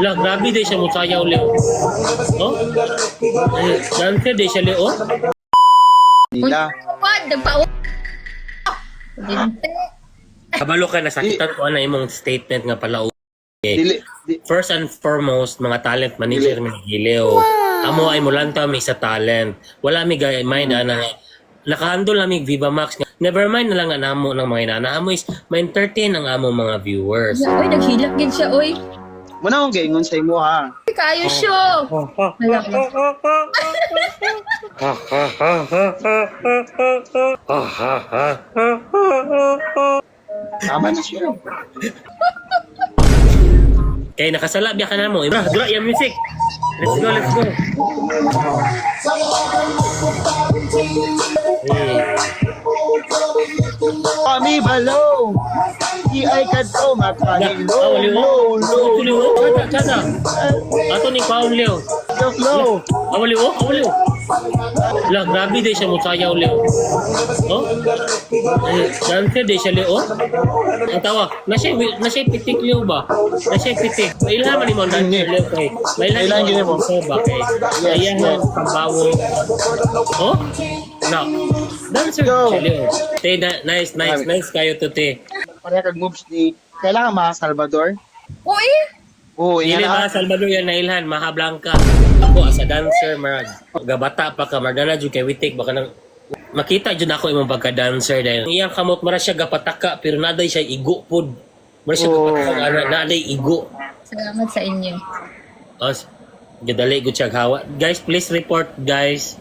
Lah, grabe din siya mo sayaw, Leo. Oh? Dancer din siya, Leo. Nila. Pad, nagpa-u... Dinte. Kabalo ka, nasakitan ko na imong statement nga pala. Dili. First and foremost, mga talent manager mi Leo. Amo ay mulanta mi sa talent. Wala mi gay mind na nakahandle na mi Viva Max. Never mind na lang ang amo ng mga inana. Amo is ma-entertain ang amo mga viewers. Oy, naghilak gid siya, oy. Muna akong gaingon sa imo ha. Kayo siya. Malak na. Tama na siya. Kaya nakasala biya ka na mo. Ibra, dura yung music. Let's go, let's go. Kami balo. Di ay kadto makalilo. Awaliwo. Low. Awaliwo. Kada. Ato ni Paul Leo. Low. Awaliwo. Lah, grabe din siya mo sayaw, Leo. Oh? Dancer din siya, Leo. Ang tawa, nasya pitik, Leo ba? Nasya pitik. Mailaman ni mo, dancer, Leo, kay. Mailaman gini mo. Ba, kay. Ayan mo, kabawo. Oh? No. Dancer Go. siya, Leo. Te, nice kayo to, te. Pareha kag moves ni kailangan mga Salvador. Uy! Oo, Dili yan ba, Salvador yan na ilhan, Maha Blanca. Ako, as a dancer, marag. Gabata pa ka, margana dyan kay Witik, baka nang makita dyan ako imong pagka-dancer dahil iyang kamot mara siya gapataka pero naday siya igo pod. Mara siya gapataka naday igo. Salamat sa inyo. As gadali gud siya hawa. Guys, please report, guys.